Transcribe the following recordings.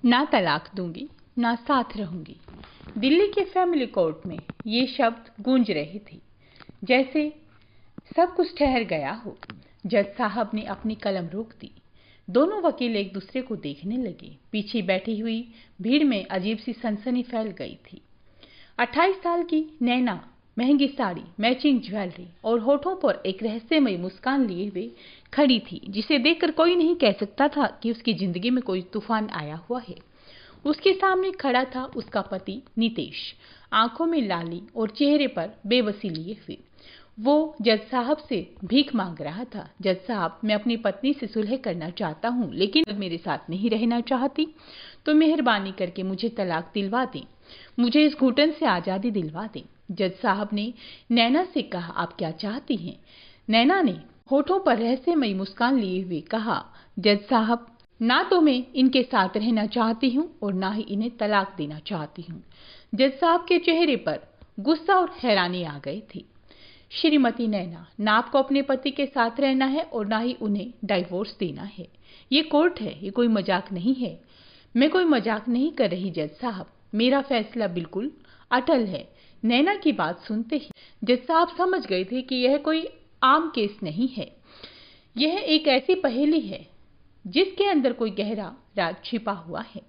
ना तलाक दूंगी, ना साथ रहूंगी। दिल्ली के फैमिली कोर्ट में ये शब्द गूंज रहे थे, जैसे सब कुछ ठहर गया हो। जज साहब ने अपनी कलम रोक दी। दोनों वकील एक दूसरे को देखने लगे। पीछे बैठी हुई भीड़ में अजीब सी सनसनी फैल गई थी। 28 साल की नैना महंगी साड़ी, मैचिंग ज्वेलरी और होठों पर एक रहस्यमयी मुस्कान लिए हुए खड़ी थी, जिसे देखकर कोई नहीं कह सकता था कि उसकी जिंदगी में कोई तूफान आया हुआ है। उसके सामने खड़ा था उसका पति नितेश, आंखों में लाली और चेहरे पर बेबसी लिए हुए। वो जज साहब से भीख मांग रहा था। जज साहब, मैं अपनी पत्नी से सुलह करना चाहता हूँ, लेकिन अगर मेरे साथ नहीं रहना चाहती तो मेहरबानी करके मुझे तलाक दिलवा दें, मुझे इस घुटन से आज़ादी दिलवा दें। जज साहब ने नैना से कहा, आप क्या चाहती हैं? नैना ने होठों पर रहस्यमयी मुस्कान लिए हुए कहा, जज साहब, ना तो मैं इनके साथ रहना चाहती हूँ और ना ही इन्हें तलाक देना चाहती हूँ। जज साहब के चेहरे पर गुस्सा और हैरानी आ गई थी। श्रीमती नैना, ना आपको अपने पति के साथ रहना है और ना ही उन्हें डाइवोर्स देना है। ये कोर्ट है, ये कोई मजाक नहीं है। मैं कोई मजाक नहीं कर रही जज साहब, मेरा फैसला बिल्कुल अटल है। नैना की बात सुनते ही जज साहब समझ गए थे कि यह कोई आम केस नहीं है। यह एक ऐसी पहेली है जिसके अंदर कोई गहरा राज छिपा हुआ है।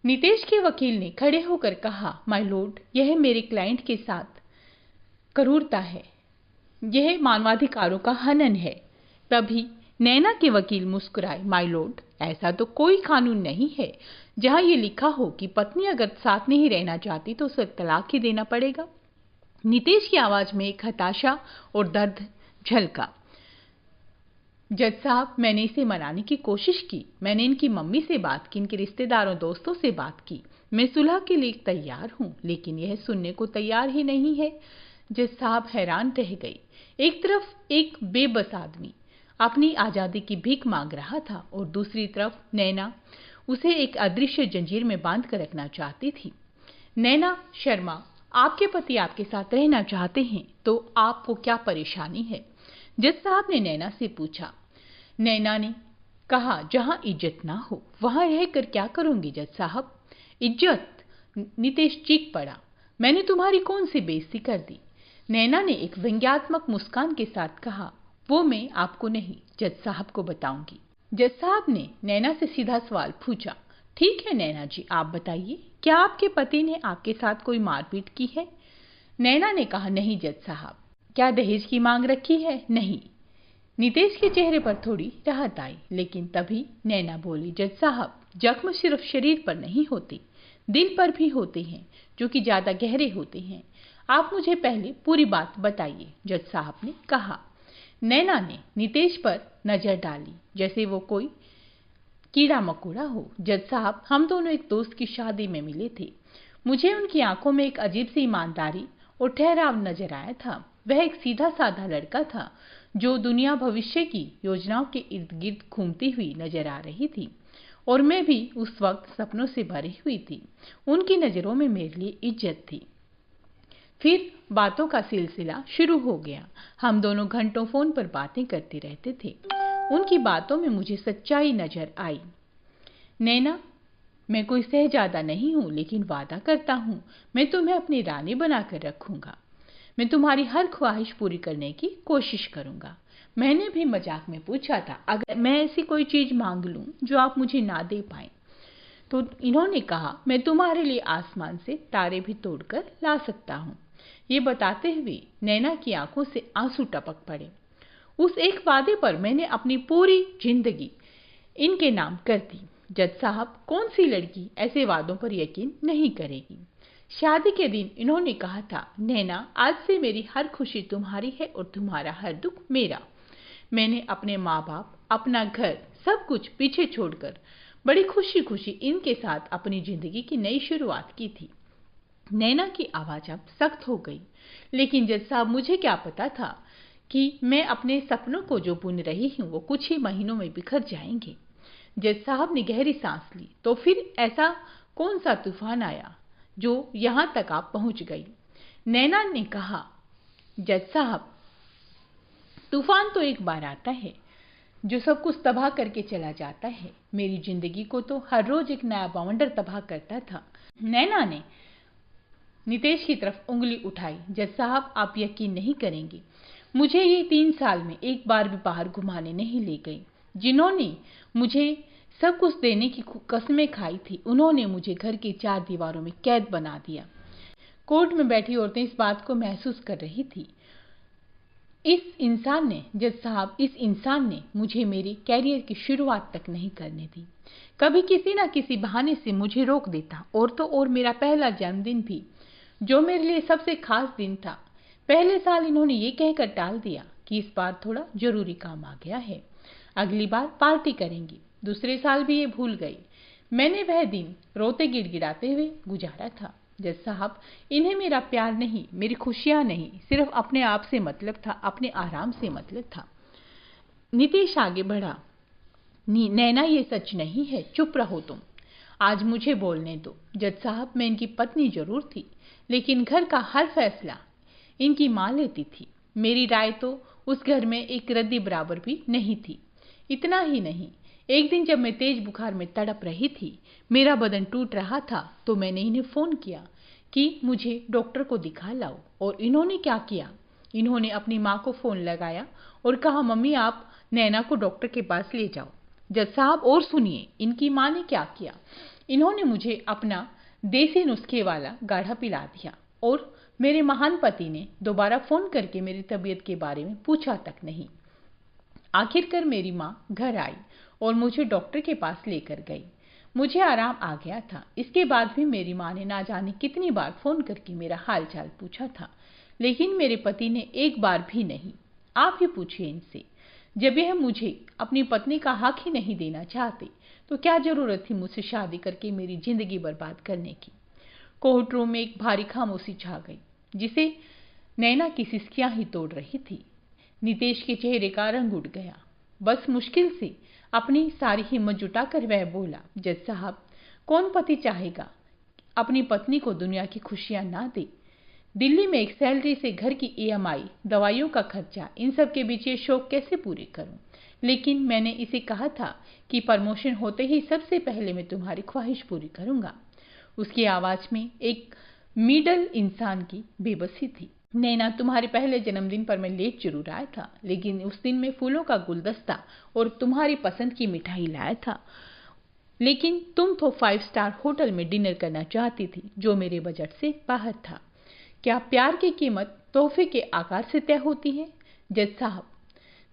नितेश के वकील ने खड़े होकर कहा, माय लॉर्ड, यह मेरे क्लाइंट के साथ क्रूरता है, यह मानवाधिकारों का हनन है। तभी नैना के वकील मुस्कुराए, माय लॉर्ड, ऐसा तो कोई कानून नहीं है जहां ये लिखा हो कि पत्नी अगर साथ नहीं रहना चाहती तो उसे तलाक ही देना पड़ेगा। नितेश की आवाज में एक हताशा और दर्द झलका। जज साहब, मैंने इसे मनाने की कोशिश की, मैंने इनकी मम्मी से बात की, इनके रिश्तेदारों दोस्तों से बात की, मैं सुलह के लिए तैयार हूँ, लेकिन यह सुनने को तैयार ही नहीं है। जज साहब हैरान रह गई। एक तरफ एक बेबस आदमी अपनी आजादी की भीख मांग रहा था और दूसरी तरफ नैना उसे एक अदृश्य जंजीर में बांध कर रखना चाहती थी। नैना शर्मा, आपके पति आपके साथ रहना चाहते हैं तो आपको क्या परेशानी है? जज साहब ने नैना से पूछा। नैना ने कहा, जहां इज्जत ना हो वहां रहकर क्या करूंगी जज साहब? इज्जत? नितेश चीख पड़ा, मैंने तुम्हारी कौन सी बेइज्जती कर दी? नैना ने एक व्यंग्यात्मक मुस्कान के साथ कहा, वो मैं आपको नहीं, जज साहब को बताऊंगी। जज साहब ने नैना से सीधा सवाल पूछा, ठीक है नैना जी, आप बताइए, क्या आपके पति ने आपके साथ कोई मारपीट की है? नैना ने कहा, नहीं जज साहब। क्या दहेज की मांग रखी है? नहीं। नितेश के चेहरे पर थोड़ी राहत आई, लेकिन तभी नैना बोली, जज साहब, जख्म सिर्फ शरीर पर नहीं होते, दिल पर भी होते हैं, जो कि ज्यादा गहरे होते हैं। आप मुझे पहले पूरी बात बताइए, जज साहब ने कहा। नैना ने नितेश पर नजर डाली जैसे वो कोई कीड़ा मकोड़ा हो। जज साहब, हम दोनों एक दोस्त की शादी में मिले थे। मुझे उनकी आंखों में एक अजीब सी ईमानदारी और ठहराव नजर आया था। वह एक सीधा साधा लड़का था जो दुनिया भविष्य की योजनाओं के इर्द गिर्द घूमती हुई नजर आ रही थी, और मैं भी उस वक्त सपनों से भरी हुई थी। उनकी नजरों में मेरे लिए इज्जत थी। फिर बातों का सिलसिला शुरू हो गया। हम दोनों घंटों फोन पर बातें करते रहते थे। उनकी बातों में मुझे सच्चाई नजर आई। नैना, मैं कोई शहजादा नहीं हूं, लेकिन वादा करता हूं मैं तुम्हें अपनी रानी बनाकर रखूंगा। मैं तुम्हारी हर ख्वाहिश पूरी करने की कोशिश करूंगा। मैंने भी मजाक में पूछा था, अगर मैं ऐसी कोई चीज मांग लूं जो आप मुझे ना दे पाए? तो इन्होंने कहा, मैं तुम्हारे लिए आसमान से तारे भी तोड़कर ला सकता हूं। ये बताते हुए नैना की आंखों से आंसू टपक पड़े। उस एक वादे पर मैंने अपनी पूरी जिंदगी इनके नाम कर दी। जज साहब, कौन सी लड़की ऐसे वादों पर यकीन नहीं करेगी? शादी के दिन इन्होंने कहा था, नैना, आज से मेरी हर खुशी तुम्हारी है और तुम्हारा हर दुख मेरा। मैंने अपने माँ बाप, अपना घर, सब कुछ पीछे छोड़कर बड़ी खुशी खुशी इनके साथ अपनी जिंदगी की नई शुरुआत की थी। नैना की आवाज अब सख्त हो गई, लेकिन जज साहब, मुझे क्या पता था कि मैं अपने सपनों को जो बुन रही हूँ वो कुछ ही महीनों में बिखर जाएंगे। जज साहब ने गहरी सांस ली। तो फिर ऐसा कौन सा तूफान आया जो यहां तक आप पहुंच गई? नैना ने कहा, जज साहब, तूफान तो एक बार आता है, जो सब कुछ तबाह करके चला जाता है। मेरी जिंदगी को तो हर रोज एक नया बवंडर तबाह करता था। नैना ने नितेश की तरफ उंगली उठाई। जज साहब, आप यकीन नहीं करेंगे, मुझे ये 3 साल में एक बार भी बाहर घुमाने नहीं ले गई। जिन्होंने मुझे सब कुछ देने की कसमें खाई थी, उन्होंने मुझे घर की 4 दीवारों में कैद बना दिया। कोर्ट में बैठी औरतें इस बात को महसूस कर रही थी। जज साहब, इस इंसान ने मुझे मेरे कैरियर की शुरुआत तक नहीं करने दी। कभी किसी न किसी बहाने से मुझे रोक देता, और तो और मेरा पहला जन्मदिन भी, जो मेरे लिए सबसे खास दिन था, पहले साल इन्होंने ये कहकर टाल दिया कि इस बार थोड़ा जरूरी काम आ गया है, अगली बार पार्टी करेंगी। दूसरे साल भी ये भूल गई। मैंने वह दिन रोते गिड़गिड़ाते हुए गुजारा था। जज साहब, इन्हें मेरा प्यार नहीं, मेरी खुशियां नहीं, सिर्फ अपने आप से मतलब था, अपने आराम से मतलब था। नितेश आगे बढ़ा। नैना, ये सच नहीं है, चुप रहो तुम, आज मुझे बोलने दो। जज साहब, मैं इनकी पत्नी जरूर थी, लेकिन घर का हर फैसला इनकी माँ लेती थी। मेरी राय तो उस घर में एक रद्दी बराबर भी नहीं थी। इतना ही नहीं, एक दिन जब मैं तेज बुखार में तड़प रही थी, मेरा बदन टूट रहा था, तो मैंने इन्हें फोन किया कि मुझे डॉक्टर को दिखा लाओ। और इन्होंने क्या किया? इन्होंने अपनी माँ को फोन लगाया और कहा, मम्मी आप नैना को डॉक्टर के पास ले जाओ। जज साहब, और सुनिए, इनकी माँ ने क्या किया? इन्होंने मुझे अपना देसी नुस्खे वाला गाढ़ा पिला दिया, और मेरे महान पति ने दोबारा फोन करके मेरी तबीयत के बारे में पूछा तक नहीं। आखिरकार मेरी माँ घर आई और मुझे डॉक्टर के पास लेकर गई। मुझे आराम आ गया था। इसके बाद भी मेरी माँ ने ना जाने कितनी बार फोन करके मेरा हाल चाल पूछा था, लेकिन मेरे पति ने एक बार भी नहीं। आप ही पूछिए इनसे, जब यह मुझे अपनी पत्नी का हक ही नहीं देना चाहते, तो क्या जरूरत थी मुझसे शादी करके मेरी जिंदगी बर्बाद करने की। कोर्ट रूम में एक भारी खामोशी छा गई, जिसे नैना की सिसकियां ही तोड़ रही थी। नितेश के चेहरे का रंग उड़ गया। बस मुश्किल से अपनी सारी हिम्मत जुटाकर वह बोला, जज साहब, कौन पति चाहेगा अपनी पत्नी को दुनिया की खुशियां ना दे? दिल्ली में एक सैलरी से घर की EMI, दवाइयों का खर्चा, इन सब के बीच ये शौक कैसे पूरे करूं? लेकिन मैंने इसे कहा था कि प्रमोशन होते ही सबसे पहले मैं तुम्हारी ख्वाहिश पूरी करूंगा। उसकी आवाज में एक मिडल इंसान की बेबसी थी। नैना, तुम्हारे पहले जन्मदिन पर मैं लेट जरूर आया था, लेकिन उस दिन मैं फूलों का गुलदस्ता और तुम्हारी पसंद की मिठाई लाया था। लेकिन तुम तो 5 स्टार होटल में डिनर करना चाहती थी, जो मेरे बजट से बाहर था। क्या प्यार की कीमत तोहफे के आकार से तय होती है? जज साहब,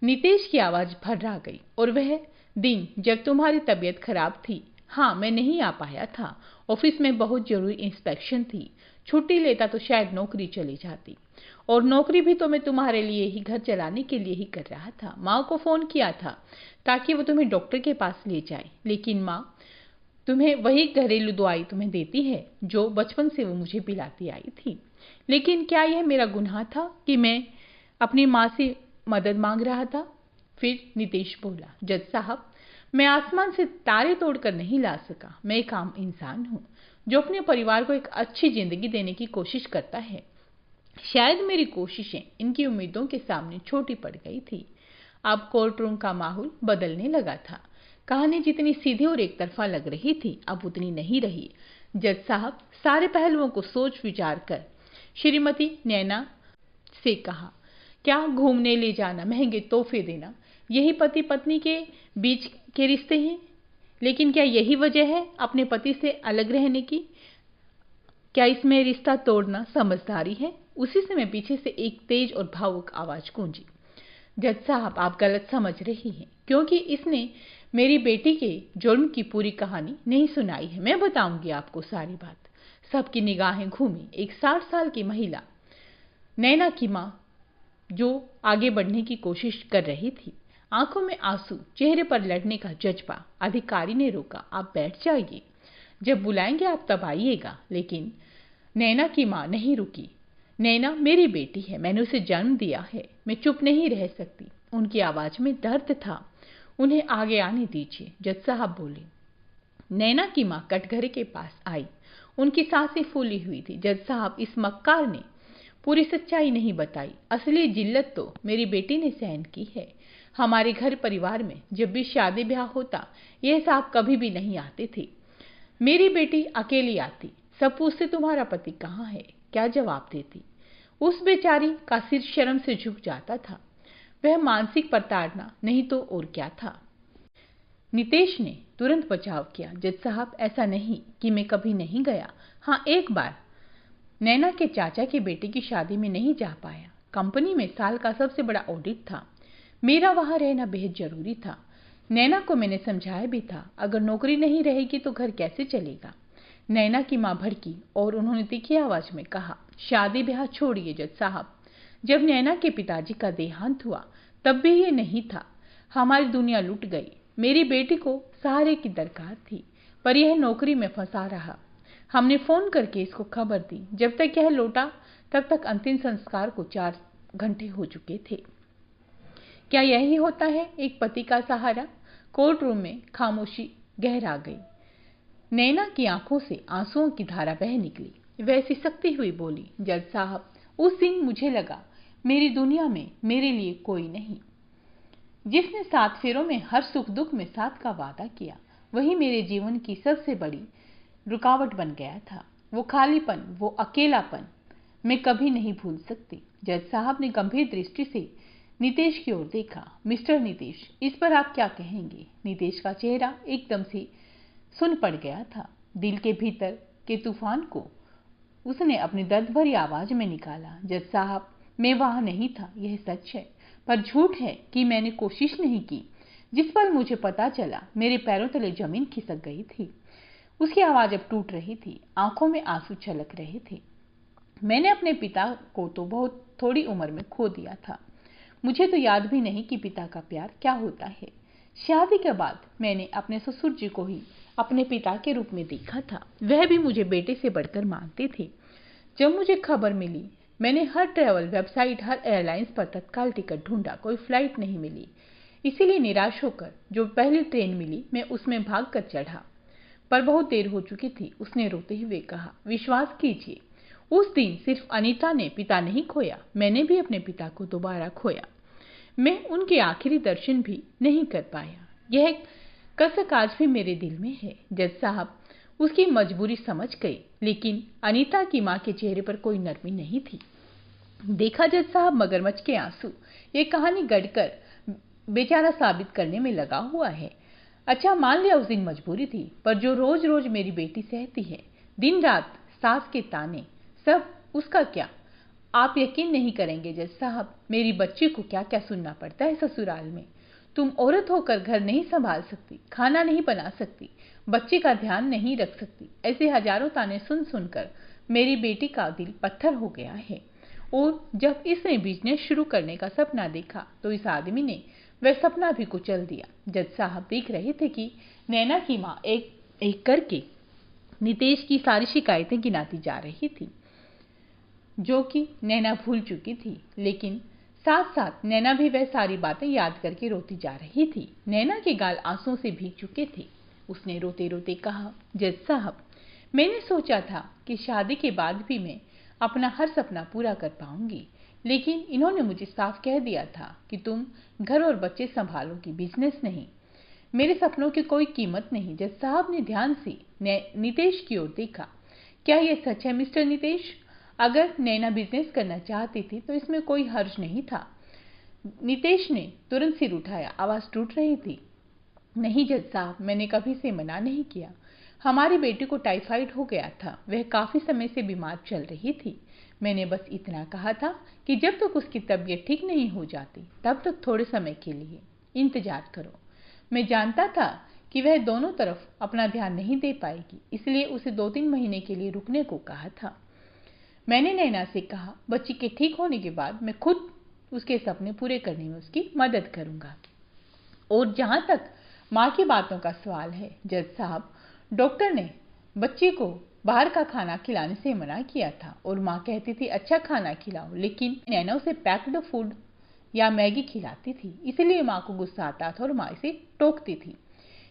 नितेश की आवाज भर्रा गई। और वह दिन जब तुम्हारी तबीयत खराब थी, हाँ, मैं नहीं आ पाया था। ऑफिस में बहुत जरूरी इंस्पेक्शन थी। छुट्टी लेता तो शायद नौकरी चली जाती, और नौकरी भी तो मैं तुम्हारे लिए ही, घर चलाने के लिए ही कर रहा था। माँ को फोन किया था ताकि वो तुम्हें डॉक्टर के पास ले जाए, लेकिन माँ तुम्हें वही घरेलू दवाई तुम्हें देती है जो बचपन से वो मुझे पिलाती आई थी। लेकिन क्या यह मेरा गुनाह था कि मैं अपनी माँ से मदद मांग रहा था? फिर नितेश बोला, जज साहब, मैं आसमान से तारे तोड़कर नहीं ला सका। मैं एक आम इंसान हूँ जो अपने परिवार को एक अच्छी जिंदगी देने की कोशिश करता है। शायद मेरी कोशिशें इनकी उम्मीदों के सामने छोटी पड़ गई थी। अब कोर्ट रूम का माहौल बदलने लगा था। कहानी जितनी सीधी और एक तरफा लग रही थी, अब उतनी नहीं रही। जज साहब सारे पहलुओं को सोच विचार कर श्रीमती नैना से कहा, क्या घूमने ले जाना, महंगे तोहफे देना, यही पति पत्नी के बीच के रिश्ते हैं? लेकिन क्या यही वजह है अपने पति से अलग रहने की? क्या इसमें रिश्ता तोड़ना समझदारी है? उसी समय पीछे से एक तेज और भावुक आवाज गूंजी, जज साहब, आप गलत समझ रही हैं, क्योंकि इसने मेरी बेटी के जुर्म की पूरी कहानी नहीं सुनाई है। मैं बताऊंगी आपको सारी बात। सबकी निगाहें घूमी। एक 60 साल की महिला, नैना की माँ, जो आगे बढ़ने की कोशिश कर रही थी, आंखों में आंसू, चेहरे पर लड़ने का जज्बा। अधिकारी ने रोका, आप बैठ जाइए, जब बुलाएंगे आप तब आइएगा। लेकिन नैना की माँ नहीं रुकी। नैना मेरी बेटी है, मैंने उसे जन्म दिया है, मैं चुप नहीं रह सकती। उनकी आवाज में दर्द था। उन्हें आगे आने दीजिए, जज साहब बोले। नैना की माँ कटघरे के पास आई। उनकी सांसें फूली हुई थी। जज साहब, इस मक्कार ने पूरी सच्चाई नहीं बताई। असली जिल्लत तो मेरी बेटी ने सहन की है। हमारे घर परिवार में जब भी शादी ब्याह होता, यह साहब कभी भी नहीं आते थे। मेरी बेटी अकेली आती, सब पूछते तुम्हारा पति कहाँ है, क्या जवाब देती। उस बेचारी का सिर शर्म से झुक जाता था। वह मानसिक प्रताड़ना नहीं तो और क्या था। नितेश ने तुरंत बचाव किया, जज साहब ऐसा नहीं कि मैं कभी नहीं गया। हाँ, एक बार नैना के चाचा की बेटी की शादी में नहीं जा पाया। कंपनी में साल का सबसे बड़ा ऑडिट था, मेरा वहां रहना बेहद जरूरी था। नैना को मैंने समझाया भी था, अगर नौकरी नहीं रहेगी तो घर कैसे चलेगा। नैना की मां भड़की और उन्होंने तीखी आवाज में कहा, शादी ब्याह छोड़िए जज साहब। जब नैना के पिताजी का देहांत हुआ तब भी ये नहीं था। हमारी दुनिया लुट गई। मेरी बेटी को सहारे की दरकार थी, पर यह नौकरी में फंसा रहा। हमने फोन करके इसको खबर दी। जब तक यह लौटा तब तक अंतिम संस्कार को 4 घंटे हो चुके थे। क्या यही होता है एक पति का सहारा। कोर्ट रूम में खामोशी गहरा गई। नैना की आंखों से आंसुओं की धारा बह निकली। वह सिसकती हुई बोली, जज साहब, उस दिन मुझे लगा मेरी दुनिया में मेरे लिए कोई नहीं। जिसने 7 फेरों में हर सुख दुख में साथ का वादा किया, वही मेरे जीवन की सबसे बड़ी रुकावट बन गया था। वो खालीपन, वो अकेलापन मैं कभी नहीं भूल सकती। जज साहब ने गंभीर दृष्टि से नितेश की ओर देखा। मिस्टर नितेश, इस पर आप क्या कहेंगे। नितेश का चेहरा एकदम से सुन पड़ गया था। दिल के भीतर के तूफान को उसने अपनी दर्द भरी आवाज में निकाला। जज साहब, मैं वहां नहीं था, यह सच है, पर झूठ है कि मैंने कोशिश नहीं की। जिस पर मुझे पता चला, मेरे पैरों तले जमीन खिसक गई थी। उसकी आवाज अब टूट रही थी, आंखों में आंसू छलक रहे थे। मैंने अपने पिता को तो बहुत थोड़ी उम्र में खो दिया था। मुझे तो याद भी नहीं कि पिता का प्यार क्या होता है। शादी के बाद मैंने अपने ससुर जी को ही अपने पिता के रूप में देखा था। वह भी मुझे बेटे से बढ़कर मानते थे। जब मुझे खबर मिली, मैंने हर ट्रैवल वेबसाइट, हर एयरलाइंस पर तत्काल टिकट ढूंढा, कोई फ्लाइट नहीं मिली। इसीलिए निराश होकर जो पहली ट्रेन मिली, मैं उसमें भागकर चढ़ा, पर बहुत देर हो चुकी थी। उसने रोते हुए कहा, विश्वास कीजिए, उस दिन सिर्फ अनीता ने पिता नहीं खोया, मैंने भी अपने पिता को दोबारा खोया। मैं उनके आखिरी दर्शन भी नहीं कर पाया। यह कसक आज भी मेरे दिल में है। जज साहब उसकी मजबूरी समझ गई, लेकिन अनीता की मां के चेहरे पर कोई नरमी नहीं थी। देखा जज साहब, मगरमच्छ के आंसू, ये कहानी गढ़कर बेचारा साबित करने में लगा हुआ है। अच्छा, मान लिया उस दिन मजबूरी थी, पर जो रोज रोज मेरी बेटी सहती है, दिन रात सास के ताने, सब उसका क्या। आप यकीन नहीं करेंगे जज साहब, मेरी बच्ची को क्या क्या सुनना पड़ता है ससुराल में। तुम औरत होकर घर नहीं संभाल सकती, खाना नहीं बना सकती, बच्चे का ध्यान नहीं रख सकती। ऐसे हजारों ताने सुन सुनकर मेरी बेटी का दिल पत्थर हो गया है। और जब इसने बिजनेस शुरू करने का सपना देखा तो इस आदमी ने वह सपना भी कुचल दिया। जज साहब देख रहे थे कि नैना की मां एक एक करके नितेश की सारी शिकायतें गिनाती जा रही थी, जो कि नैना भूल चुकी थी। लेकिन साथ साथ नैना भी वह सारी बातें याद करके रोती जा रही थी। नैना के गाल आंसुओं से भीग चुके थे। उसने रोते रोते कहा, जज साहब, मैंने सोचा था कि शादी के बाद भी मैं अपना हर सपना पूरा कर पाऊंगी, लेकिन इन्होंने मुझे साफ कह दिया था कि तुम घर और बच्चे संभालोगी, बिजनेस नहीं। मेरे सपनों की कोई कीमत नहीं। जज साहब ने ध्यान से नितेश की ओर देखा। क्या यह सच है मिस्टर नितेश? अगर नैना बिजनेस करना चाहती थी तो इसमें कोई हर्ज नहीं था। नितेश ने तुरंत सिर उठाया, आवाज टूट रही थी। नहीं जज साहब, मैंने कभी से मना नहीं किया। हमारी बेटी को टाइफाइड हो गया था, वह काफी समय से बीमार चल रही थी। मैंने बस इतना कहा था कि जब तक उसकी तबीयत ठीक नहीं हो जाती तब तक थोड़े समय के लिए इंतजार करो। मैं जानता था कि वह दोनों तरफ अपना ध्यान नहीं दे पाएगी, इसलिए उसे 2-3 महीने के लिए रुकने को कहा था। मैंने नैना से कहा, बच्ची के ठीक होने के बाद मैं खुद उसके सपने पूरे करने में उसकी मदद करूंगा। और जहां तक माँ की बातों का सवाल है जज साहब, डॉक्टर ने बच्चे को बाहर का खाना खिलाने से मना किया था और माँ कहती थी अच्छा खाना खिलाओ, लेकिन नैना उसे पैक्ड फूड या मैगी खिलाती थी। इसलिए माँ को गुस्सा आता था और माँ इसे टोकती थी।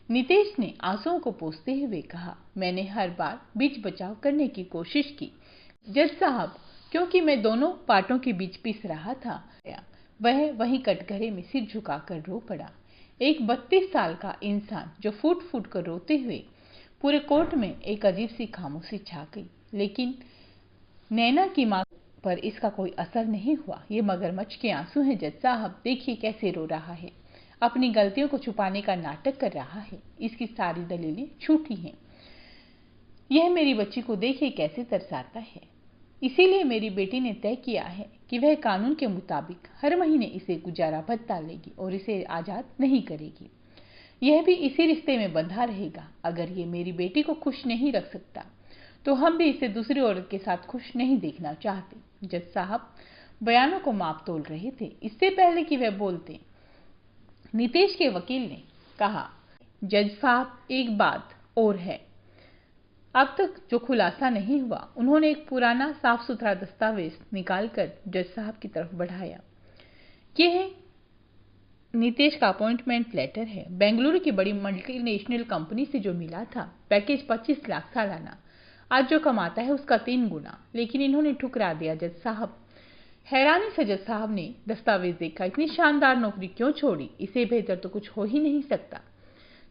नितेश ने आंसुओं को पोंछते हुए कहा, मैंने हर बार बीच बचाव करने की कोशिश की जज साहब, क्योंकि मैं दोनों पार्टों के बीच पिस रहा था। वह वहीं कटघरे में सिर झुकाकर रो पड़ा। एक 32 साल का इंसान जो फूट फूट कर रोते हुए पूरे कोर्ट में एक अजीब सी खामोशी छा गई। लेकिन नैना की मां पर इसका कोई असर नहीं हुआ। ये मगरमच्छ के आंसू हैं जज साहब, देखिए कैसे रो रहा है, अपनी गलतियों को छुपाने का नाटक कर रहा है, इसकी सारी दलीलें झूठी हैं। यह मेरी बच्ची को देखिए कैसे तरसाता है। इसीलिए मेरी बेटी ने तय किया है कि वह कानून के मुताबिक हर महीने इसे गुजारा भत्ता लेगी और इसे आजाद नहीं करेगी। यह भी इसी रिश्ते में बंधा रहेगा। अगर ये मेरी बेटी को खुश नहीं रख सकता तो हम भी इसे दूसरी औरत के साथ खुश नहीं देखना चाहते। जज साहब बयानों को माप तोल रहे थे। इससे पहले कि वह बोलते, नितेश के वकील ने कहा, जज साहब एक बात और है, अब तक जो खुलासा नहीं हुआ। उन्होंने एक पुराना साफ सुथरा दस्तावेज निकालकर जज साहब की तरफ बढ़ाया। यह नितेश का अपॉइंटमेंट लेटर है, बेंगलुरु की बड़ी मल्टीनेशनल कंपनी से जो मिला था। पैकेज 25 लाख सालाना, आज जो कमाता है उसका 3 गुना। लेकिन इन्होंने ठुकरा दिया जज साहब। हैरानी से जज साहब ने दस्तावेज देखा। इतनी शानदार नौकरी क्यों छोड़ी? इसे बेहतर तो कुछ हो ही नहीं सकता।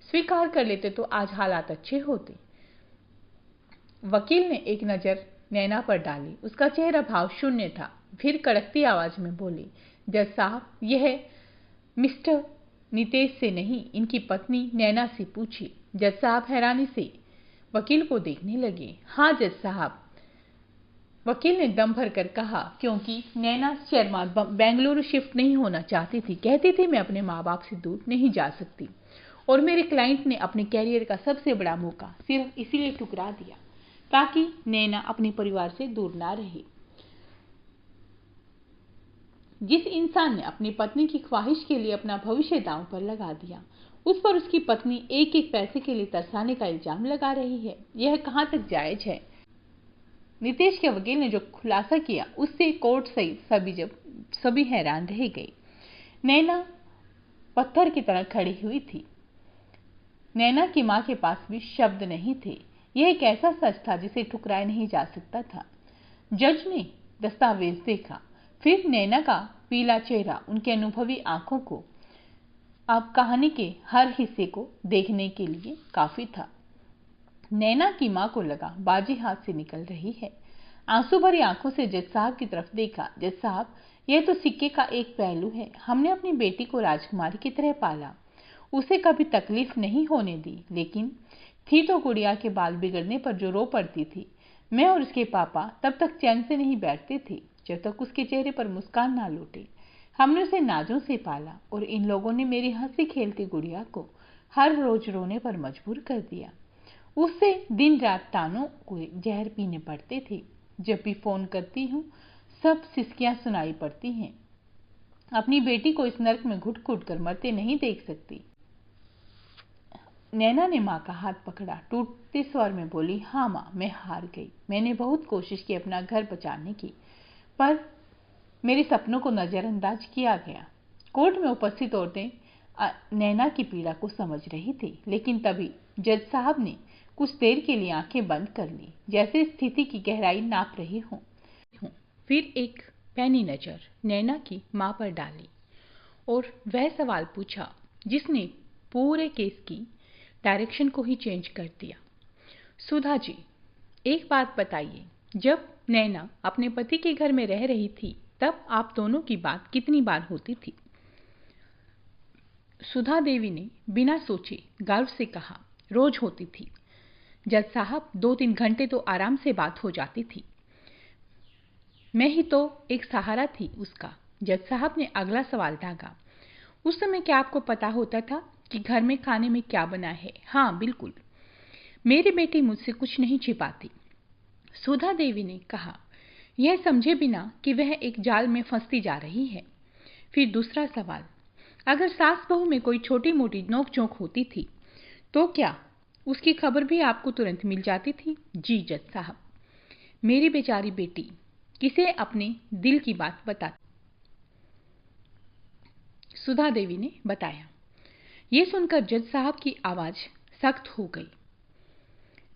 स्वीकार कर लेते तो आज हालात अच्छे होते। वकील ने एक नजर नैना पर डाली। उसका चेहरा भाव शून्य था। फिर कड़कती आवाज में बोले, जज साहब यह मिस्टर नितेश से नहीं, इनकी पत्नी नैना से पूछिए। जज साहब हैरानी से वकील को देखने लगे। हाँ जज साहब, वकील ने दम भर कर कहा, क्योंकि नैना शर्मा बेंगलुरु शिफ्ट नहीं होना चाहती थी। कहती थी मैं अपने माँ बाप से दूर नहीं जा सकती और मेरे क्लाइंट ने अपने कैरियर का सबसे बड़ा मौका सिर्फ इसीलिए ठुकरा दिया ताकि नैना अपने परिवार से दूर ना रहे। जिस इंसान ने अपनी पत्नी की ख्वाहिश के लिए अपना भविष्य दांव पर लगा दिया, उस पर उसकी पत्नी एक एक पैसे के लिए तरसाने का इल्जाम लगा रही है। यह कहां तक जायज है? नितेश के वकील ने जो खुलासा किया उससे कोर्ट सहित सभी हैरान रह गए। नैना पत्थर की तरह खड़ी हुई थी। नैना की मां के पास भी शब्द नहीं थे। यह एक ऐसा सच था जिसे ठुकराया नहीं जा सकता था। जज ने दस्तावेज देखा, फिर नैना का पीला चेहरा उनके अनुभवी आंखों को अब कहानी के हर हिस्से को देखने के लिए काफी था। नैना की मां को लगा बाजी हाथ से निकल रही है। आंसू भरी आंखों से जज साहब की तरफ देखा। जज साहब, यह तो सिक्के का एक पहलू है। हमने अपनी बेटी को राजकुमारी की तरह पाला, उसे कभी तकलीफ नहीं होने दी, लेकिन थी तो गुड़िया के बाल बिगड़ने पर जो रो पड़ती थी। मैं और उसके पापा तब तक चैन से नहीं बैठते थे जब तक उसके चेहरे पर मुस्कान ना लौटे। हमने उसे नाजों से पाला और इन लोगों ने मेरी हंसी खेलती गुड़िया को हर रोज रोने पर मजबूर कर दिया। उससे दिन रात तानों को जहर पीने पड़ते थे। जब भी फोन करती हूँ सब सिसकियां सुनाई पड़ती हैं। अपनी बेटी को इस नर्क में घुट घुट कर मरते नहीं देख सकती। नैना ने माँ का हाथ पकड़ा, टूटते स्वर में बोली, हाँ माँ, मैं हार गई। मैंने बहुत कोशिश की अपना घर बचाने की, पर मेरे सपनों को नजरअंदाज किया गया। कोर्ट में उपस्थित औरतें नैना की पीड़ा को समझ रही थी, लेकिन तभी जज साहब ने कुछ देर के लिए आंखें बंद कर ली, जैसे स्थिति की गहराई नाप रही हो। फिर एक पैनी नजर नैना की मां पर डाली और वह सवाल पूछा जिसने पूरे केस की डायरेक्शन को ही चेंज कर दिया। सुधा जी, एक बात बताइए, जब नैना अपने पति के घर में रह रही थी तब आप दोनों की बात कितनी बार होती थी? सुधा देवी ने बिना सोचे गर्व से कहा, रोज होती थी जज साहब। 2-3 घंटे तो आराम से बात हो जाती थी। मैं ही तो एक सहारा थी उसका। जज साहब ने अगला सवाल दागा, उस समय क्या आपको पता होता था कि घर में खाने में क्या बना है? हाँ बिल्कुल, मेरी बेटी मुझसे कुछ नहीं छिपाती। सुधा देवी ने कहा, यह समझे बिना कि वह एक जाल में फंसती जा रही है। फिर दूसरा सवाल, अगर सास बहू में कोई छोटी मोटी नोकझोंक होती थी तो क्या उसकी खबर भी आपको तुरंत मिल जाती थी? जी जज साहब, मेरी बेचारी बेटी किसे अपने दिल की बात बताती। सुधा देवी ने बताया। यह सुनकर जज साहब की आवाज सख्त हो गई।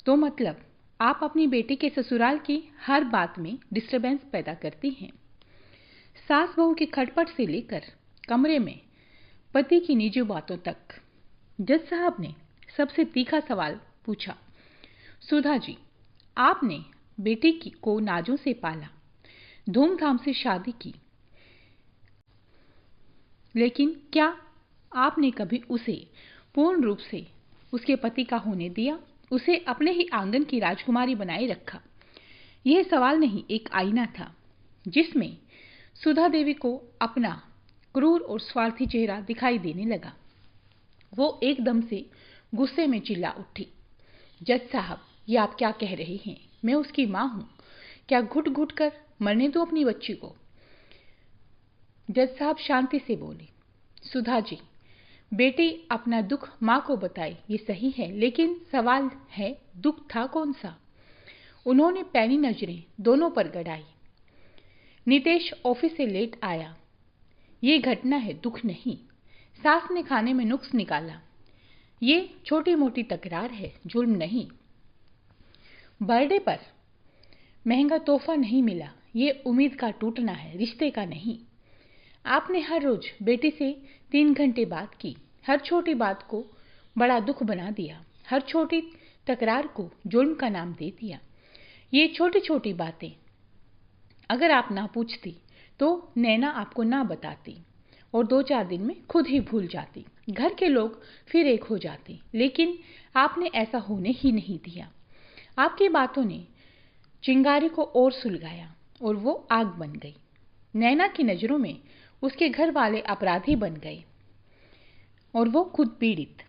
तो मतलब आप अपनी बेटी के ससुराल की हर बात में डिस्टरबेंस पैदा करती हैं? सास बहू की खटपट से लेकर कमरे में पति की निजी बातों तक। जज साहब ने सबसे तीखा सवाल पूछा, सुधा जी, आपने बेटी को नाजों से पाला, धूमधाम से शादी की, लेकिन क्या आपने कभी उसे पूर्ण रूप से उसके पति का होने दिया, उसे अपने ही आंगन की राजकुमारी बनाए रखा? यह सवाल नहीं, एक आईना था जिसमें सुधा देवी को अपना क्रूर और स्वार्थी चेहरा दिखाई देने लगा। वो एकदम से गुस्से में चिल्ला उठी, जज साहब, ये आप क्या कह रहे हैं? मैं उसकी मां हूं, क्या घुट घुट कर मरने दो अपनी बच्ची को। जज साहब शांति से बोले, सुधा जी, बेटी अपना दुख मां को बताए, ये सही है, लेकिन सवाल है दुख था कौन सा? उन्होंने पैनी नजरें दोनों पर गड़ाई। नितेश ऑफिस से लेट आया, ये घटना है, दुख नहीं। सास ने खाने में नुक्स निकाला, ये छोटी मोटी तकरार है, जुल्म नहीं। बर्थडे पर महंगा तोहफा नहीं मिला, ये उम्मीद का टूटना है, रिश्ते का नहीं। आपने हर रोज बेटी से 3 घंटे बात की, हर छोटी बात को बड़ा दुख बना दिया, हर छोटी तकरार को जुल्म का नाम दे दिया। ये छोटी छोटी बातें अगर आप ना पूछती तो नैना आपको ना बताती और 2-4 दिन में खुद ही भूल जाती, घर के लोग फिर एक हो जाते, लेकिन आपने ऐसा होने ही नहीं दिया। आपकी बातों ने चिंगारी को और सुलगाया और वो आग बन गई। नैना की नजरों में उसके घर वाले अपराधी बन गए और वो खुद पीड़ित।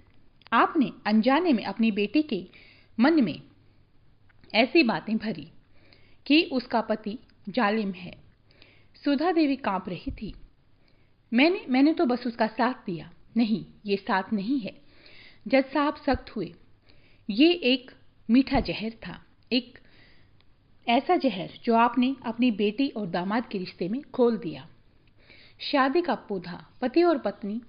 आपने अनजाने में अपनी बेटी के मन में ऐसी बातें भरी कि उसका पति जालिम है। सुधा देवी कांप रही थी। मैंने तो बस उसका साथ दिया। नहीं, ये साथ नहीं है। जज साहब सख्त हुए। ये एक मीठा जहर था, एक ऐसा जहर जो आपने अपनी बेटी और दामाद के रिश्ते में खोल दिया। शादी का पौधा पति और पत्नी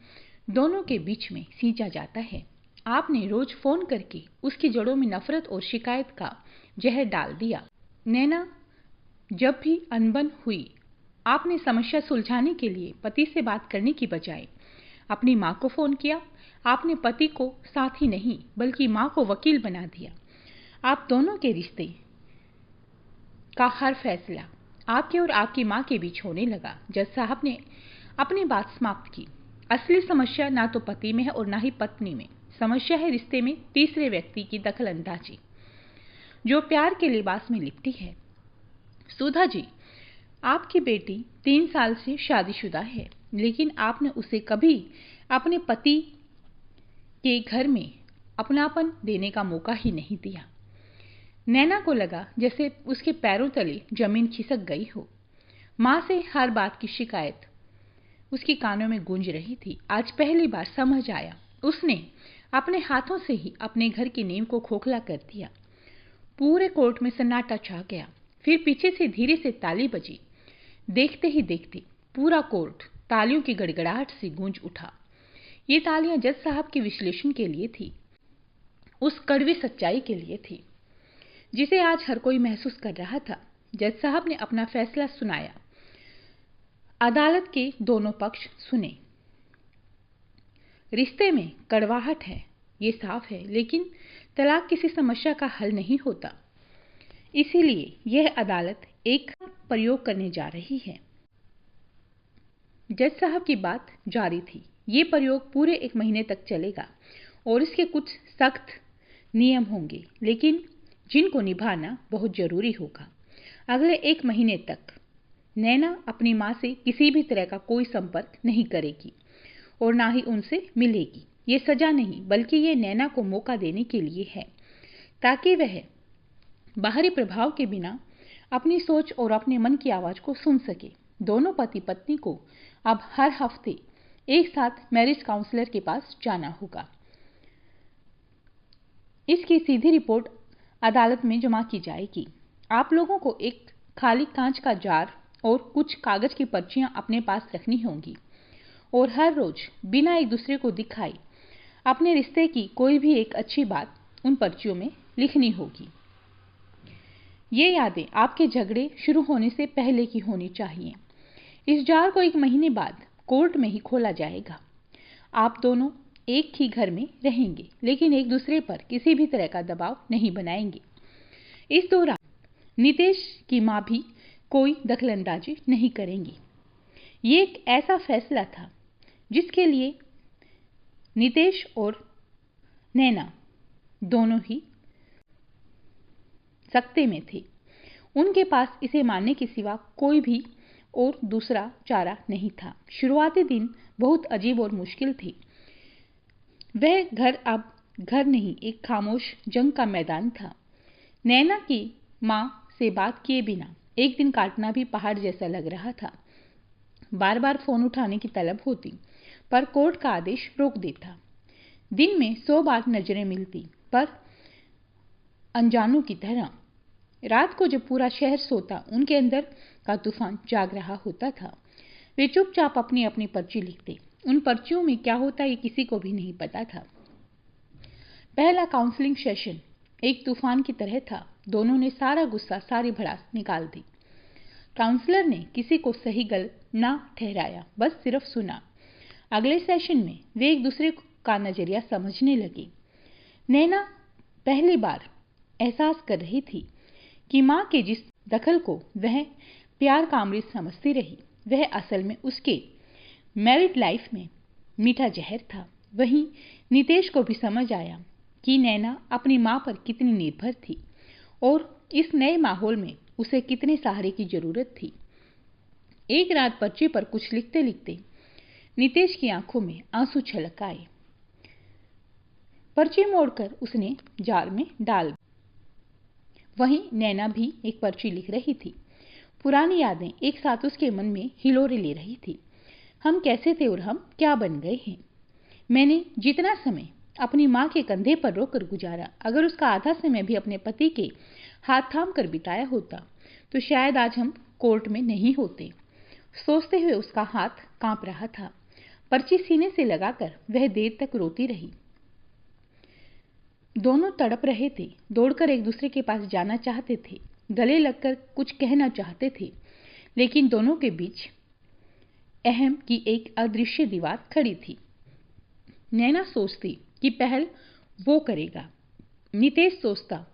दोनों के बीच में सींचा जाता है। आपने रोज फोन करके उसकी जड़ों में नफरत और शिकायत का जहर डाल दिया। नैना जब भी अनबन हुई, आपने समस्या सुलझाने के लिए पति से बात करने की बजाय अपनी मां को फोन किया। आपने पति को साथी नहीं बल्कि मां को वकील बना दिया। आप दोनों के रिश्ते का हर फैसला आपके और आपकी मां के बीच होने लगा। जज साहब ने अपनी बात समाप्त की। असली समस्या ना तो पति में है और ना ही पत्नी में। समस्या है रिश्ते में तीसरे व्यक्ति की दखल अंदाजी जो प्यार के लिबास में लिपटी है। सुधा जी, आपकी बेटी 3 साल से शादीशुदा है, लेकिन आपने उसे कभी अपने पति के घर में अपनापन देने का मौका ही नहीं दिया। नैना को लगा जैसे उसके पैरों तले जमीन खिसक गई हो। मां से हर बात की शिकायत उसके कानों में गूंज रही थी। आज पहली बार समझ आया, उसने अपने हाथों से ही अपने घर की नींव को खोखला कर दिया। पूरे कोर्ट में सन्नाटा छा गया। फिर पीछे से धीरे से ताली बजी। देखते ही देखते पूरा कोर्ट तालियों की गड़गड़ाहट से गूंज उठा। ये तालियां जज साहब के विश्लेषण के लिए थी, उस कड़वी सच्चाई के लिए थी जिसे आज हर कोई महसूस कर रहा था। जज साहब ने अपना फैसला सुनाया। अदालत के दोनों पक्ष सुने। रिश्ते में कड़वाहट है, ये साफ है, लेकिन तलाक किसी समस्या का हल नहीं होता। इसीलिए यह अदालत एक प्रयोग करने जा रही है। जज साहब की बात जारी थी। ये प्रयोग पूरे 1 महीने तक चलेगा और इसके कुछ सख्त नियम होंगे, लेकिन जिनको निभाना बहुत जरूरी होगा। अगले 1 महीने तक नैना अपनी मां से किसी भी तरह का कोई संपर्क नहीं करेगी और ना ही उनसे मिलेगी। ये सजा नहीं, बल्कि ये नैना को मौका देने के लिए है, ताकि वह बाहरी प्रभाव के बिना अपनी सोच और अपने मन की आवाज को सुन सके। दोनों पति पत्नी को अब हर हफ्ते एक साथ मैरिज काउंसलर के पास जाना होगा। इसकी सीधी रिपोर्ट अदालत में जमा की जाएगी। आप लोगों को एक खाली कांच का जार और कुछ कागज की पर्चियां अपने पास रखनी होंगी और हर रोज बिना एक दूसरे को दिखाए अपने रिश्ते की कोई भी एक अच्छी बात उन पर्चियों में लिखनी होगी। ये यादें आपके झगड़े शुरू होने से पहले की होनी चाहिए। इस जार को 1 महीने बाद कोर्ट में ही खोला जाएगा। आप दोनों एक ही घर में रहेंगे, लेकिन एक दूसरे पर किसी भी तरह का दबाव नहीं बनाएंगे। इस दौरान नितेश की मां भी कोई दखलंदाजी नहीं करेंगी। ये एक ऐसा फैसला था जिसके लिए नितेश और नैना दोनों ही सकते में थे। उनके पास इसे मानने के सिवा कोई भी और दूसरा चारा नहीं था। शुरुआती दिन बहुत अजीब और मुश्किल थे। वह घर अब घर नहीं, एक खामोश जंग का मैदान था। नैना की मां से बात किए बिना एक दिन काटना भी पहाड़ जैसा लग रहा था। बार बार फोन उठाने की तलब होती, पर कोर्ट का आदेश रोक देता। दिन में 100 बार नजरें मिलती, पर अनजानों की तरह। रात को जब पूरा शहर सोता, उनके अंदर का तूफान जाग रहा होता था। वे चुपचाप अपनी अपनी पर्ची लिखते। उन पर्चियों में क्या होता ये किसी को भी नहीं पता था। पहला काउंसलिंग सेशन एक तूफान की तरह था। दोनों ने सारा गुस्सा, सारी भड़ास निकाल दी। काउंसलर ने किसी को सही गलत ना ठहराया, बस सिर्फ सुना। अगले सेशन में वे एक दूसरे का नजरिया समझने लगे। नैना पहली बार एहसास कर रही थी कि मां के जिस दखल को वह प्यार का अमृत समझती रही, वह असल में उसके मैरिड लाइफ में मीठा जहर था। वहीं नितेश को भी समझ आया कि नैना अपनी मां पर कितनी निर्भर थी और इस नए माहौल में उसे कितने सहारे की जरूरत थी। एक रात पर्ची पर कुछ लिखते लिखते नितेश की आंखों में आंसू छलक आए। पर्ची मोड़कर उसने जार में डाल दी। वहीं नैना भी एक पर्ची लिख रही थी। पुरानी यादें एक साथ उसके मन में हिलोरे ले रही थी। हम कैसे थे और हम क्या बन गए हैं। मैंने जितना समय अपनी मां के कंधे पर रोकर गुजारा, अगर उसका आधा समय भी अपने पति के हाथ थाम कर बिताया होता, तो शायद आज हम कोर्ट में नहीं होते। सोचते हुए उसका हाथ कांप रहा था। पर्ची सीने से लगाकर वह देर तक रोती रही। दोनों तड़प रहे थे, दौड़कर एक दूसरे के पास जाना चाहते थे, गले लगकर कुछ कहना चाहते थे, लेकिन दोनों के बीच अहम की एक अदृश्य दीवार खड़ी थी। नैना सोचती कि पहल वो करेगा। नितेश सोचता,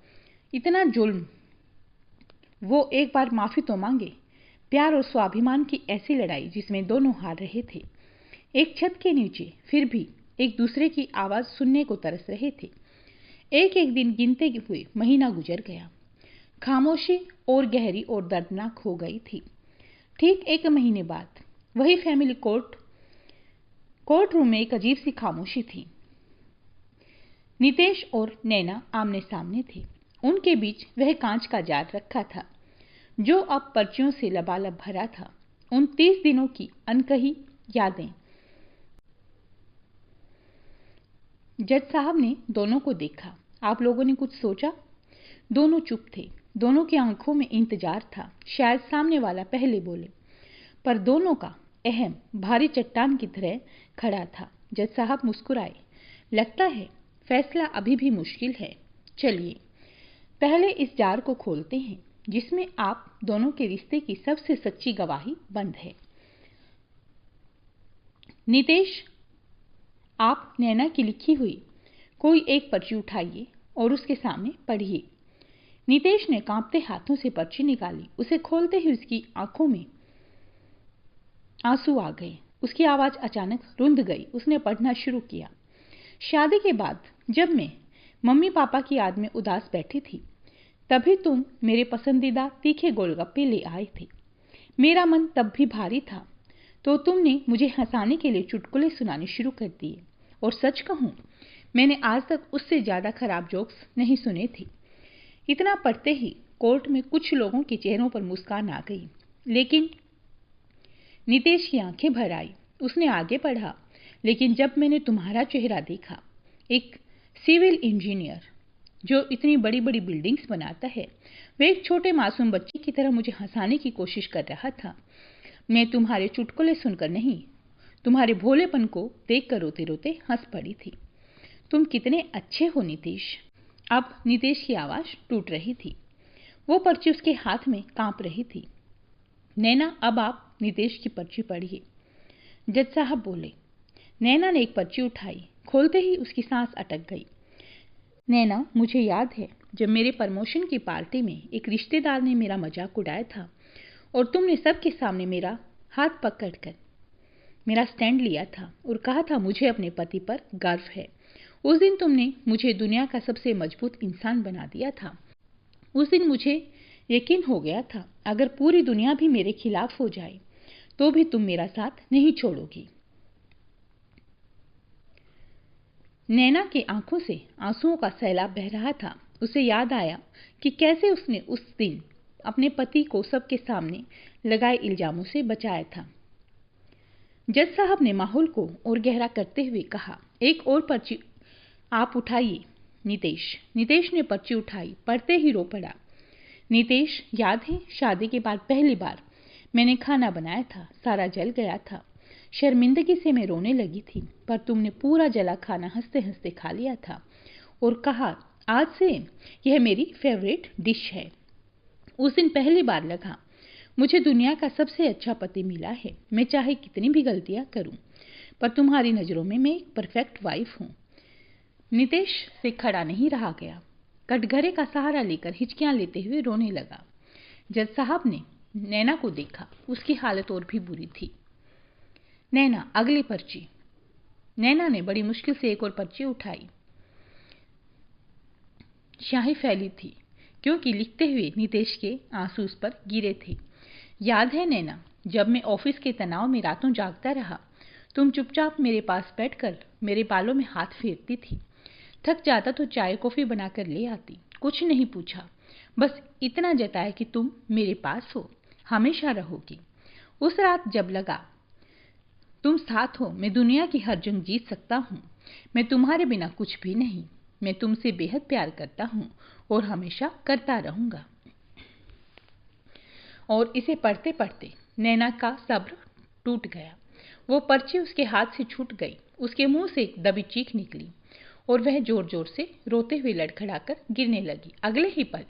इतना जुल्म, वो एक बार माफी तो मांगे। प्यार और स्वाभिमान की ऐसी लड़ाई जिसमें दोनों हार रहे थे। एक छत के नीचे फिर भी एक दूसरे की आवाज सुनने को तरस रहे थे। एक एक दिन गिनते हुए महीना गुजर गया। खामोशी और गहरी और दर्दनाक हो गई थी। ठीक 1 महीने बाद वही फैमिली कोर्ट रूम में एक अजीब सी खामोशी थी। नितेश और नैना आमने सामने थे। उनके बीच वह कांच का जार रखा था जो अब पर्चियों से लबालब भरा था। उन 30 दिनों की अनकही यादें। जज साहब ने दोनों को देखा। आप लोगों ने कुछ सोचा? दोनों चुप थे। दोनों की आंखों में इंतजार था। शायद सामने वाला पहले बोले, पर दोनों का अहम भारी चट्टान की तरह खड़ा था। जज साहब मुस्कुराए। लगता है फैसला अभी भी मुश्किल है। चलिए पहले इस जार को खोलते हैं जिसमें आप दोनों के रिश्ते की सबसे सच्ची गवाही बंद है। नितेश, आप नैना की लिखी हुई कोई एक पर्ची उठाइए और उसके सामने पढ़िए। नितेश ने कांपते हाथों से पर्ची निकाली। उसे खोलते ही उसकी आंखों में आंसू आ गए। उसकी आवाज अचानक रुंध गई। उसने पढ़ना शुरू किया। शादी के बाद जब मैं मम्मी पापा की याद में उदास बैठी थी, तभी तुम मेरे पसंदीदा तीखे गोलगप्पे ले आए थे। मेरा मन तब भी भारी था, तो तुमने मुझे हंसाने के लिए चुटकुले सुनाने शुरू कर दिए। और सच कहूं, मैंने आज तक उससे ज्यादा खराब जोक्स नहीं सुने थे। इतना पढ़ते ही कोर्ट में कुछ लोगों के चेहरों पर मुस्कान आ गई, लेकिन नितेश की आंखें भर आई। उसने आगे पढ़ा, लेकिन जब मैंने तुम्हारा चेहरा देखा, एक सिविल इंजीनियर जो इतनी बड़ी बड़ी बिल्डिंग्स बनाता है, वह एक छोटे मासूम बच्चे की तरह मुझे हंसाने की कोशिश कर रहा था। मैं तुम्हारे चुटकुले सुनकर नहीं, तुम्हारे भोलेपन को देखकर रोते रोते हंस पड़ी थी। तुम कितने अच्छे हो नितेश। अब नितेश की आवाज टूट रही थी। वो पर्ची उसके हाथ में कांप रही थी। नैना, अब आप नितेश की पर्ची पढ़िए। जज साहब बोले। नैना ने एक पर्ची उठाई। खोलते ही उसकी सांस अटक गई। नैना, मुझे याद है जब मेरे प्रमोशन की पार्टी में एक रिश्तेदार ने मेरा मजाक उड़ाया था और तुमने सबके सामने मेरा हाथ पकड़कर मेरा स्टैंड लिया था और कहा था मुझे अपने पति पर गर्व है। उस दिन तुमने मुझे दुनिया का सबसे मजबूत इंसान बना दिया था। उस दिन मुझे यकीन हो गया था अगर पूरी दुनिया भी मेरे खिलाफ हो जाए तो भी तुम मेरा साथ नहीं छोड़ोगी। नैना की आंखों से आंसुओं का सैलाब बह रहा था। उसे याद आया कि कैसे उसने उस दिन अपने पति को सबके सामने लगाए इल्जामों से बचाया था। जज साहब ने माहौल को और गहरा करते हुए कहा, एक और पर्ची आप उठाइए नितेश। नितेश ने पर्ची उठाई। पढ़ते ही रो पड़ा। नितेश, याद है शादी के बाद पहली बार मैंने खाना बनाया था, सारा जल गया था। शर्मिंदगी से मैं रोने लगी थी, पर तुमने पूरा जला खाना हंसते हंसते खा लिया था और कहा आज से यह मेरी फेवरेट डिश है। उस दिन पहली बार लगा मुझे दुनिया का सबसे अच्छा पति मिला है। मैं चाहे कितनी भी गलतियां करूं, पर तुम्हारी नजरों में मैं एक परफेक्ट वाइफ हूं। नितेश से खड़ा नहीं रहा गया। कटघरे का सहारा लेकर हिचकियां लेते हुए रोने लगा। जज साहब ने नैना को देखा। उसकी हालत और भी बुरी थी। नैना, अगली पर्ची। नैना ने बड़ी मुश्किल से एक और पर्ची उठाई। स्याही फैली थी क्योंकि लिखते हुए नितेश के आंसू उस पर गिरे थे। याद है नैना, जब मैं ऑफिस के तनाव में रातों जागता रहा, तुम चुपचाप मेरे पास बैठकर मेरे बालों में हाथ फेरती थी। थक जाता तो चाय कॉफी बनाकर ले आती। कुछ नहीं पूछा, बस इतना जताया कि तुम मेरे पास हो, हमेशा रहोगी। उस रात जब लगा तुम साथ हो, मैं दुनिया की हर जंग जीत सकता हूँ। मैं तुम्हारे बिना कुछ भी नहीं। मैं तुमसे बेहद प्यार करता हूँ और हमेशा करता रहूंगा। और इसे पढ़ते पढ़ते नैना का सब्र टूट गया। वो पर्ची उसके हाथ से छूट गई। उसके मुंह से एक दबी चीख निकली और वह जोर जोर से रोते हुए लड़खड़ाकर गिरने लगी। अगले ही पल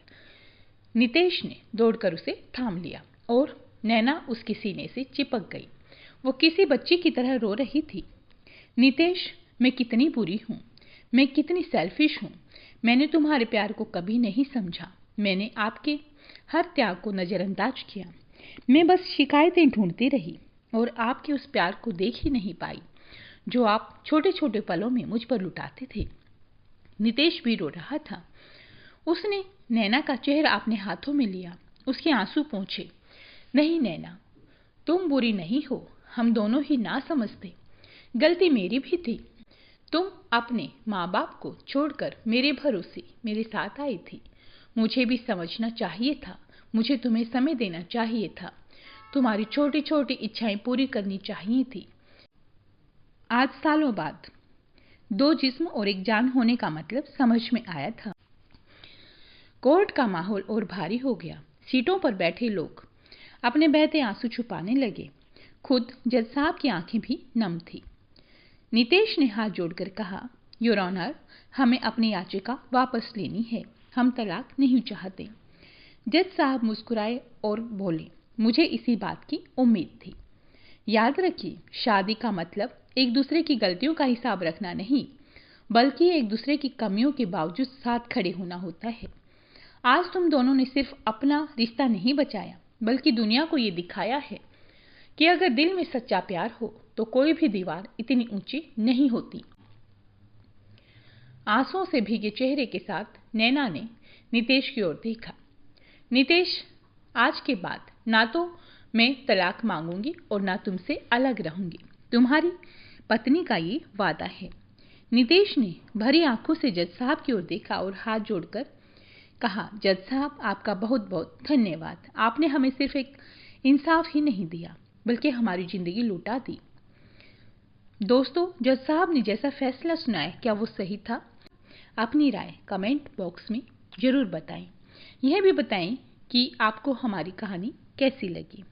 नितेश ने दौड़कर उसे थाम लिया और नैना उसके सीने से चिपक गई। वो किसी बच्ची की तरह रो रही थी। नितेश, मैं कितनी बुरी हूं, मैं कितनी सेल्फिश हूं। मैंने तुम्हारे प्यार को कभी नहीं समझा। मैंने आपके हर त्याग को नजरअंदाज किया। मैं बस शिकायतें ढूंढती रही और आपके उस प्यार को देख ही नहीं पाई जो आप छोटे छोटे पलों में मुझ पर लुटाते थे। नितेश भी रो रहा था। उसने नैना का चेहरा अपने हाथों में लिया, उसके आंसू पोंछे। नहीं नैना, तुम बुरी नहीं हो। हम दोनों ही ना समझते। गलती मेरी भी थी। तुम अपने माँ बाप को छोड़कर मेरे भरोसे मेरे साथ आई थी। मुझे भी समझना चाहिए था। मुझे तुम्हें समय देना चाहिए था। तुम्हारी छोटी छोटी इच्छाएं पूरी करनी चाहिए थी। आज सालों बाद दो जिस्म और एक जान होने का मतलब समझ में आया था। कोर्ट का माहौल और भारी हो गया। सीटों पर बैठे लोग अपने बहते आंसू छुपाने लगे। खुद जज साहब की आंखें भी नम थी। नितेश ने हाथ जोड़कर कहा, योर ऑनर, हमें अपनी याचिका वापस लेनी है। हम तलाक नहीं चाहते। जज साहब मुस्कुराए और बोले, मुझे इसी बात की उम्मीद थी। याद रखिए, शादी का मतलब एक दूसरे की गलतियों का हिसाब रखना नहीं, बल्कि एक दूसरे की कमियों के बावजूद साथ खड़े होना होता है। आज तुम दोनों ने सिर्फ अपना रिश्ता नहीं बचाया, बल्कि दुनिया को ये दिखाया है कि अगर दिल में सच्चा प्यार हो तो कोई भी दीवार इतनी ऊंची नहीं होती। आंसुओं से भीगे चेहरे के साथ नैना ने नितेश की ओर देखा। नितेश, आज के बाद ना तो मैं तलाक मांगूंगी और ना तुमसे अलग रहूंगी। तुम्हारी पत्नी का ये वादा है। नितेश ने भरी आंखों से जज साहब की ओर देखा और हाथ जोड़कर कहा, जज साहब, आपका बहुत बहुत धन्यवाद। आपने हमें सिर्फ एक इंसाफ ही नहीं दिया, बल्कि हमारी जिंदगी लुटा दी। दोस्तों, जज साहब ने जैसा फैसला सुनाया, क्या वो सही था? अपनी राय कमेंट बॉक्स में जरूर बताएं। यह भी बताएं कि आपको हमारी कहानी कैसी लगी।